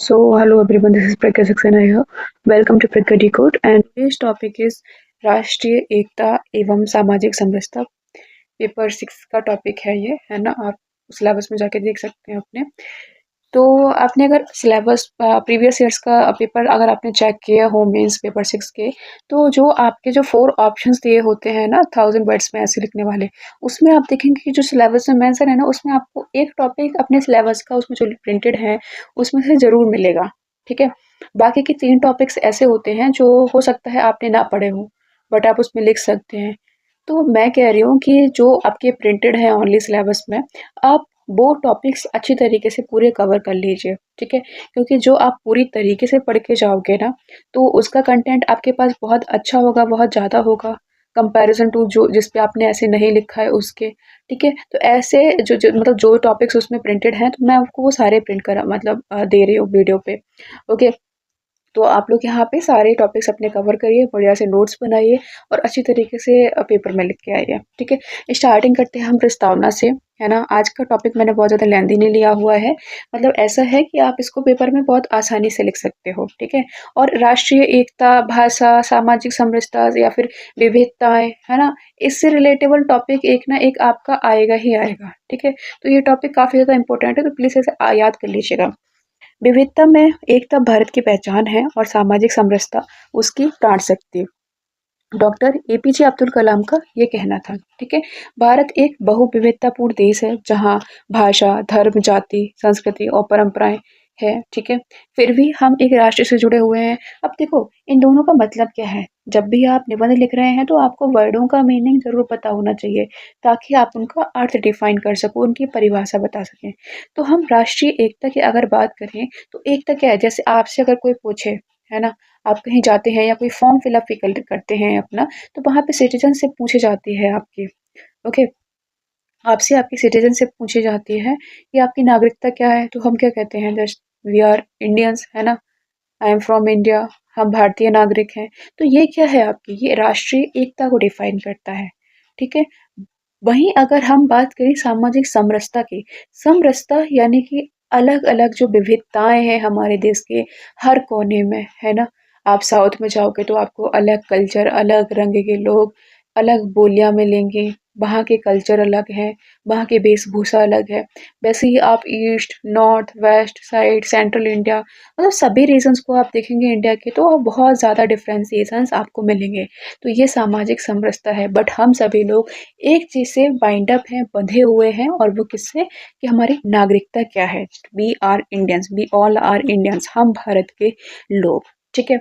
Hello everyone, this is Pragya Saxena here. Welcome to Pragya Decode and today's topic is राष्ट्रीय एकता एवं सामाजिक समरसता। Paper 6 का topic है ये, है ना। आप सिलेबस में जाके देख सकते हैं अपने। तो आपने अगर सिलेबस प्रीवियस ईयर्स का पेपर अगर आपने चेक किया हो मेंस पेपर 6 के, तो जो आपके जो 4 ऑप्शंस दिए होते हैं ना 1000 वर्ड्स में ऐसे लिखने वाले, उसमें आप देखेंगे कि जो सिलेबस में मेंशन है ना, उसमें आपको एक टॉपिक अपने सिलेबस का उसमें जो प्रिंटेड है उसमें से ज़रूर मिलेगा, ठीक है। बाकी के 3 टॉपिक्स ऐसे होते हैं जो हो सकता है आपने ना पढ़े हों, बट आप उसमें लिख सकते हैं। तो मैं कह रही हूँ कि जो आपके प्रिंटेड हैं ओनली सिलेबस में, आप वो टॉपिक्स अच्छी तरीके से पूरे कवर कर लीजिए, ठीक है। क्योंकि जो आप पूरी तरीके से पढ़ के जाओगे ना, तो उसका कंटेंट आपके पास बहुत अच्छा होगा, बहुत ज़्यादा होगा, कंपैरिजन टू जो जिस पे आपने ऐसे नहीं लिखा है उसके, ठीक है। तो ऐसे मतलब जो टॉपिक्स उसमें प्रिंटेड हैं, तो मैं आपको वो सारे प्रिंट करा मतलब दे रही हूँ वीडियो पे, ओके। तो आप लोग यहाँ पे सारे टॉपिक्स अपने कवर करिए, बढ़िया से नोट्स बनाइए और अच्छी तरीके से पेपर में लिख के आइए, ठीक है। स्टार्टिंग करते हैं हम प्रस्तावना से, है ना। आज का टॉपिक मैंने बहुत ज़्यादा लेंदी नहीं लिया हुआ है, मतलब ऐसा है कि आप इसको पेपर में बहुत आसानी से लिख सकते हो, ठीक है। और राष्ट्रीय एकता, भाषा, सामाजिक समरसता या फिर विविधताएं, है ना, इससे रिलेटेबल टॉपिक एक ना एक आपका आएगा ही आएगा, ठीक है। तो ये टॉपिक काफ़ी ज़्यादा इंपॉर्टेंट है, तो प्लीज़ इसे याद कर लीजिएगा। विविधता में एकता भारत की पहचान है और सामाजिक समरसता उसकी प्राण शक्ति। डॉक्टर एपीजे अब्दुल कलाम का ये कहना था, ठीक है। भारत एक बहुविविधतापूर्ण देश है जहाँ भाषा, धर्म, जाति, संस्कृति और परंपराएं है, ठीक है। फिर भी हम एक राष्ट्र से जुड़े हुए हैं। अब देखो इन दोनों का मतलब क्या है। जब भी आप निबंध लिख रहे हैं तो आपको वर्डों का मीनिंग जरूर पता होना चाहिए, ताकि आप उनका अर्थ डिफाइन कर सको, उनकी परिभाषा बता सकें। तो हम राष्ट्रीय एकता की अगर बात करें तो एकता क्या है, जैसे आपसे अगर कोई पूछे, है ना, आप कहीं जाते हैं या कोई फॉर्म फिलअप करते हैं अपना, तो वहाँ पे सिटीजनशिप पूछी जाती है आपकी, ओके। आपसे आपकी सिटीजनशिप पूछी जाती है कि आपकी नागरिकता क्या है, तो हम क्या कहते हैं, जस्ट वी आर इंडियंस, है ना। आई एम फ्रॉम इंडिया, हम भारतीय नागरिक हैं। तो ये क्या है आपकी, ये राष्ट्रीय एकता को डिफाइन करता है, ठीक है। वहीं अगर हम बात करें सामाजिक समरसता की, समरसता यानी कि अलग अलग जो विविधताएं हैं हमारे देश के हर कोने में, है ना। आप साउथ में जाओगे तो आपको अलग कल्चर, अलग रंग के लोग, अलग बोलियां मिलेंगी, वहाँ के कल्चर अलग है, वहाँ की वेशभूषा अलग है। वैसे ही आप east, north, west side, central India, मतलब सभी रीजन्स को आप देखेंगे इंडिया के, तो बहुत ज़्यादा डिफ्रेंसिएशंस आपको मिलेंगे। तो ये सामाजिक समरसता है, बट हम सभी लोग एक चीज़ से बाइंड अप हैं, बंधे हुए हैं, और वो किससे, कि हमारी नागरिकता क्या है। We are Indians, we all are Indians, हम भारत के लोग, ठीक है।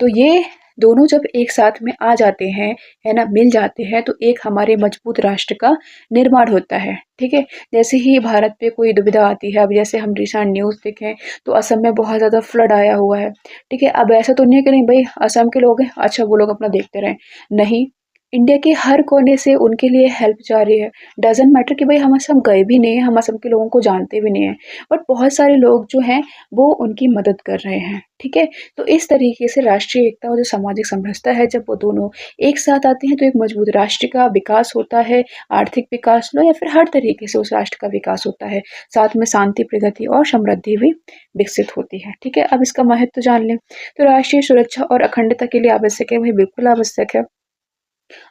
तो ये दोनों जब एक साथ में आ जाते हैं, है ना, मिल जाते हैं, तो एक हमारे मजबूत राष्ट्र का निर्माण होता है, ठीक है। जैसे ही भारत पे कोई दुविधा आती है, अब जैसे हम रिसेंट न्यूज़ देखें तो असम में बहुत ज़्यादा फ्लड आया हुआ है, ठीक है। अब ऐसा तो नहीं है कि नहीं भाई असम के लोग हैं, अच्छा वो लोग अपना देखते रहें, नहीं। इंडिया के हर कोने से उनके लिए हेल्प जारी है। डजेंट मैटर कि भाई हम असम गए भी नहीं हैं, हम असम के लोगों को जानते भी नहीं हैं, बट बहुत सारे लोग जो हैं वो उनकी मदद कर रहे हैं, ठीक है। तो इस तरीके से राष्ट्रीय एकता और जो सामाजिक समरसता है, जब वो दोनों एक साथ आते हैं तो एक मजबूत राष्ट्र का विकास होता है। आर्थिक विकास लो या फिर हर तरीके से उस राष्ट्र का विकास होता है। साथ में शांति, प्रगति और समृद्धि भी विकसित होती है, ठीक है। अब इसका महत्व जान लें। तो राष्ट्रीय सुरक्षा और अखंडता के लिए आवश्यक है, वही बिल्कुल आवश्यक है।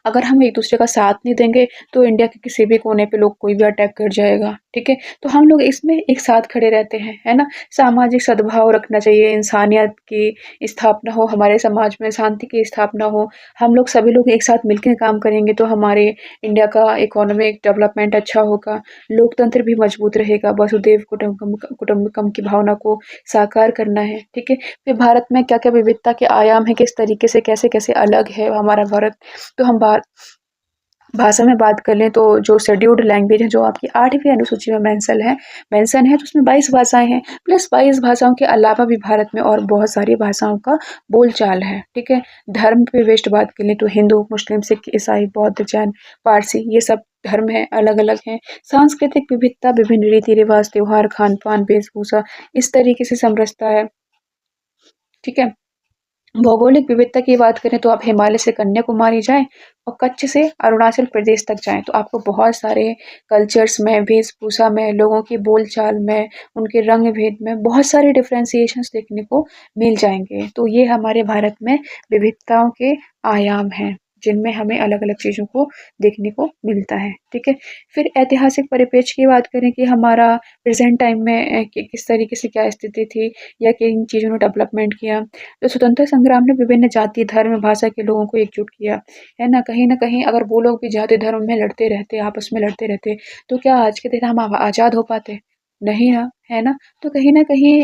अगर हम एक दूसरे का साथ नहीं देंगे तो इंडिया के किसी भी कोने पे लोग कोई भी अटैक कर जाएगा, ठीक है। तो हम लोग इसमें एक साथ खड़े रहते हैं, है ना। सामाजिक सद्भाव रखना चाहिए, इंसानियत की स्थापना हो हमारे समाज में, शांति की स्थापना हो। हम लोग सभी लोग एक साथ मिलकर काम करेंगे तो हमारे इंडिया का इकोनॉमिक डेवलपमेंट अच्छा होगा, लोकतंत्र भी मजबूत रहेगा। वसुदेव कुटुम्बकम की भावना को साकार करना है, ठीक है। फिर भारत में क्या क्या विविधता के आयाम है, किस तरीके से कैसे कैसे अलग है हमारा भारत। तो हम भाषा में बात कर लें तो जो शेड्यूल्ड लैंग्वेज है, जो आपकी 8वीं अनुसूची में मेंशन है, तो उसमें 22 भाषाएं हैं, प्लस 22 भाषाओं के अलावा भी भारत में और बहुत सारी भाषाओं का बोलचाल है, ठीक है। धर्म पे बेस्ड बात कर लें तो हिंदू, मुस्लिम, सिख, ईसाई, बौद्ध, जैन, पारसी, ये सब धर्म है, अलग अलग हैं। सांस्कृतिक विविधता, विभिन्न रीति रिवाज, त्योहार, खान पान, वेशभूषा, इस तरीके से समरसता है, ठीक है। भौगोलिक विविधता की बात करें तो आप हिमालय से कन्याकुमारी जाएँ और कच्छ से अरुणाचल प्रदेश तक जाएँ, तो आपको बहुत सारे कल्चर्स में, वेशभूषा में, लोगों की बोलचाल में, उनके रंग-भेद में बहुत सारे डिफरेंशिएशंस देखने को मिल जाएँगे। तो ये हमारे भारत में विविधताओं के आयाम हैं, जिनमें हमें अलग-अलग चीज़ों को देखने को मिलता है, ठीक है? फिर ऐतिहासिक परिप्रेक्ष्य की बात करें कि हमारा प्रेज़ेंट टाइम में किस तरीके से क्या स्थिति थी या किन चीज़ों ने डेवलपमेंट किया। तो स्वतंत्रता संग्राम ने विभिन्न जाति, धर्म, भाषा के लोगों को एकजुट किया, है ना? कहीं न कहीं अगर वो लोग भी जाति धर्म में लड़ते रहते, आपस में लड़ते रहते, तो क्या आज के दिन हम आज़ाद हो पाते? नहीं ना, है ना? तो कहीं न कहीं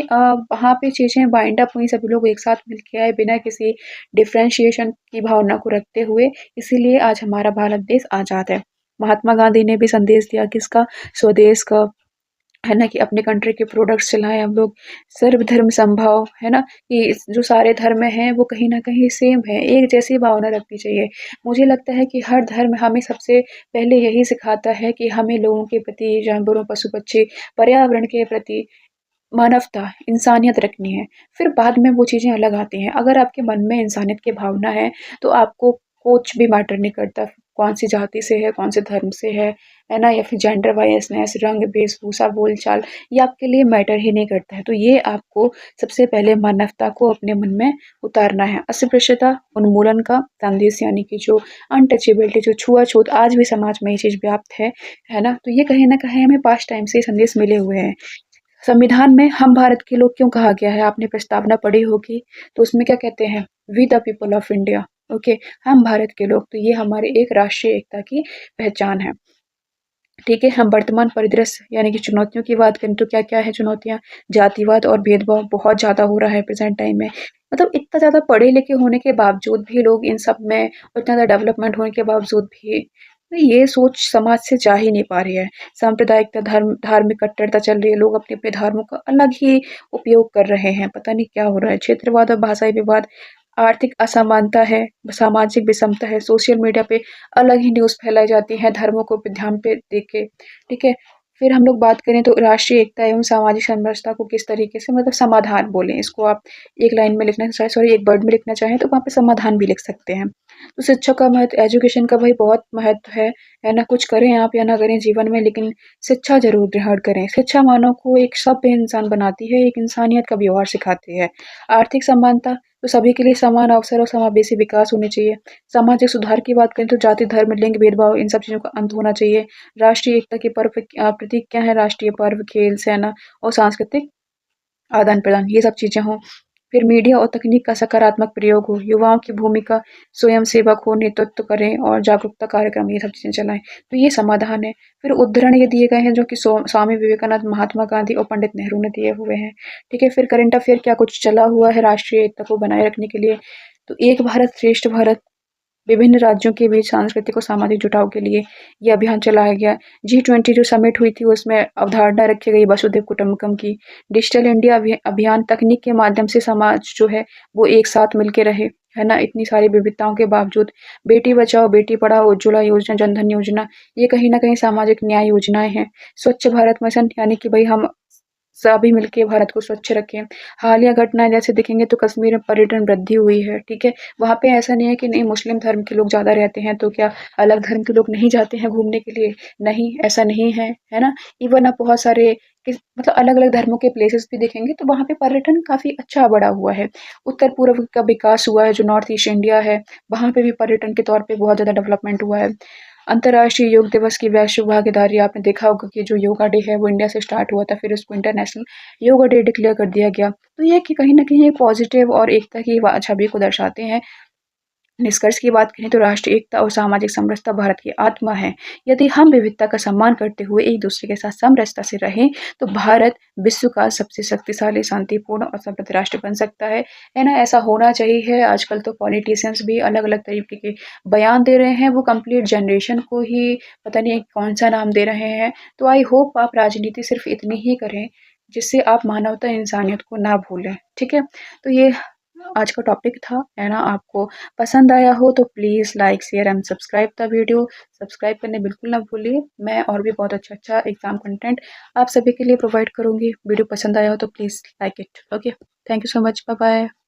वहाँ पे चीज़ें बाइंड अप हुई, सभी लोग एक साथ मिल के आए बिना किसी डिफरेंशिएशन की भावना को रखते हुए, इसीलिए आज हमारा भारत देश आज़ाद है। महात्मा गांधी ने भी संदेश दिया किसका? स्वदेश का। है ना? कि अपने कंट्री के प्रोडक्ट्स चलाएँ हम लोग, सर्वधर्म समभाव, है ना? कि जो सारे धर्म हैं वो कहीं न कहीं सेम है, एक जैसी भावना रखनी चाहिए। मुझे लगता है कि हर धर्म हमें सबसे पहले यही सिखाता है कि हमें लोगों के प्रति, जानवरों, पशु-पक्षी, पर्यावरण के प्रति मानवता, इंसानियत रखनी है। फिर बाद में वो चीज़ें अलग आती हैं। अगर आपके मन में इंसानियत की भावना है, तो आपको कुछ भी मैटर नहीं करता, कौन-सी जाति से है, कौन से धर्म से है ना? या फिर जेंडर वाइज़नेस, रंग, वेशभूषा, बोलचाल, ये आपके लिए मैटर ही नहीं करता है। तो ये आपको सबसे पहले मानवता को अपने मन में उतारना है। अस्पृश्यता उन्मूलन का संदेश, यानी कि जो अनटचेबिलिटी, जो छुआ-छूत आज भी समाज में ये चीज़ व्याप्त है ना? तो ये कहीं न कहीं हमें पास्ट टाइम से ये संदेश मिले हुए हैं। संविधान में हम भारत के लोग क्यों कहा गया है? आपने प्रस्तावना पढ़ी होगी, तो उसमें क्या कहते हैं? We the people of India, okay, हम भारत के लोग, तो ये हमारे एक राष्ट्रीय एकता की पहचान है। ठीक है, हम वर्तमान परिदृश्य यानी कि चुनौतियों की बात करें तो क्या-क्या है चुनौतियाँ? जातिवाद और भेदभाव बहुत ज़्यादा हो रहा है प्रेज़ेंट टाइम में। मतलब इतना ज़्यादा पढ़े-लिखे होने के बावजूद भी लोग इन सब में, इतना ज़्यादा डेवलपमेंट होने के बावजूद भी ये सोच समाज से जा ही नहीं पा रही है। सांप्रदायिकता, धार्मिक कट्टरता चल रही है, लोग अपने-अपने धर्मों का अलग ही उपयोग कर रहे हैं, पता नहीं क्या हो रहा है। क्षेत्रवाद और भाषाई विवाद, आर्थिक असमानता है, सामाजिक विषमता है, सोशल मीडिया पे अलग ही न्यूज़ फैलाई जाती हैं धर्मों को पे ध्यान पे देके, ठीक है? फिर हम लोग बात करें तो राष्ट्रीय एकता एवं सामाजिक समरसता को किस तरीके से, मतलब समाधान बोलें इसको, आप एक लाइन में लिखना चाहें, सॉरी, एक वर्ड में लिखना चाहें तो वहाँ पे समाधान भी लिख सकते हैं। तो शिक्षा का महत्व, एजुकेशन का भाई बहुत महत्व है ना? कुछ करें आप या ना करें जीवन में, लेकिन शिक्षा ज़रूर ग्रहण करें। शिक्षा मानव को एक सभ्य इंसान बनाती है, एक इंसानियत का व्यवहार सिखाती है। आर्थिक समानता, तो सभी के लिए समान अवसर और समावेशी विकास होने चाहिए। सामाजिक सुधार की बात करें तो जाति, धर्म, लिंग भेदभाव, इन सब चीज़ों का अंत होना चाहिए। राष्ट्रीय एकता के पर्व प्रतीक क्या है? राष्ट्रीय पर्व, खेल, सेना और सांस्कृतिक आदान-प्रदान, ये सब चीज़ें हों। फिर मीडिया और तकनीक का सकारात्मक प्रयोग हो, युवाओं की भूमिका, स्वयंसेवक हो, नेतृत्व करें और जागरूकता कार्यक्रम, ये सब चीज़ें चलाएँ। तो ये समाधान है। फिर उद्धरण ये दिए गए हैं जो कि स्वामी विवेकानंद, महात्मा गांधी और पंडित नेहरू ने दिए हुए हैं। ठीक है, फिर करंट अफेयर क्या कुछ चला हुआ है राष्ट्रीय एकता को बनाए रखने के लिए। तो एक भारत श्रेष्ठ भारत, विभिन्न राज्यों के बीच सांस्कृतिक और सामाजिक जुटाव के लिए ये अभियान चलाया गया। G20 जो समिट हुई थी उसमें अवधारणा रखी गई वसुधैव कुटुंबकम की। डिजिटल इंडिया अभियान, तकनीक के माध्यम से समाज जो है वो एक साथ मिल के रहे, है ना? इतनी सारी विविधताओं के बावजूद। बेटी बचाओ, बेटी पढ़ाओ, उज्ज्वला योजना, जन धन योजना, ये कहीं न कहीं सामाजिक न्याय योजनाएँ हैं। स्वच्छ भारत मिशन, यानी कि भई हम सभी मिलके भारत को स्वच्छ रखें। हालिया घटनाएँ जैसे देखेंगे तो कश्मीर में पर्यटन वृद्धि हुई है, ठीक है? वहाँ पे ऐसा नहीं है कि नहीं मुस्लिम धर्म के लोग ज़्यादा रहते हैं, तो क्या अलग धर्म के लोग नहीं जाते हैं घूमने के लिए? नहीं, ऐसा नहीं है ना? इवन आप बहुत सारे मतलब अलग-अलग धर्मों के प्लेसेस भी देखेंगे तो वहाँ पे पर्यटन काफ़ी अच्छा बढ़ा हुआ है। उत्तर-पूर्व का विकास हुआ है, जो नॉर्थ ईस्ट इंडिया है, वहाँ पे भी पर्यटन के तौर पे बहुत ज़्यादा डेवलपमेंट हुआ है। अंतर्राष्ट्रीय योग दिवस की वैश्विक भागीदारी, आपने देखा होगा कि जो योगा डे है वो इंडिया से स्टार्ट हुआ था, फिर उसको इंटरनेशनल योगा डे डिक्लेयर कर दिया गया। तो ये कि कहीं न कहीं पॉजिटिव और एकता की छवि को दर्शाते हैं। निष्कर्ष की बात करें तो राष्ट्रीय एकता और सामाजिक समरसता भारत की आत्मा है। यदि हम विविधता का सम्मान करते हुए एक दूसरे के साथ समरसता से रहें, तो भारत विश्व का सबसे शक्तिशाली, शांतिपूर्ण और समृद्ध राष्ट्र बन सकता है ना? ऐसा होना चाहिए। आजकल तो पॉलिटिशियंस भी अलग-अलग तरीके के बयान दे रहे हैं, वो कंप्लीट जनरेशन को ही पता नहीं कौन-सा नाम दे रहे हैं। तो आई होप आप राजनीति सिर्फ़ इतनी ही करें, जिससे आप मानवता, इंसानियत को ना भूलें, ठीक है? तो ये आज का टॉपिक था, है ना? आपको पसंद आया हो तो please like, share and subscribe the video. Subscribe करने बिल्कुल ना भूलिए। मैं और भी बहुत अच्छा-अच्छा एग्ज़ाम कंटेंट आप सभी के लिए प्रोवाइड करूँगी। वीडियो पसंद आया हो तो please like it. Okay, thank you so much. Bye bye.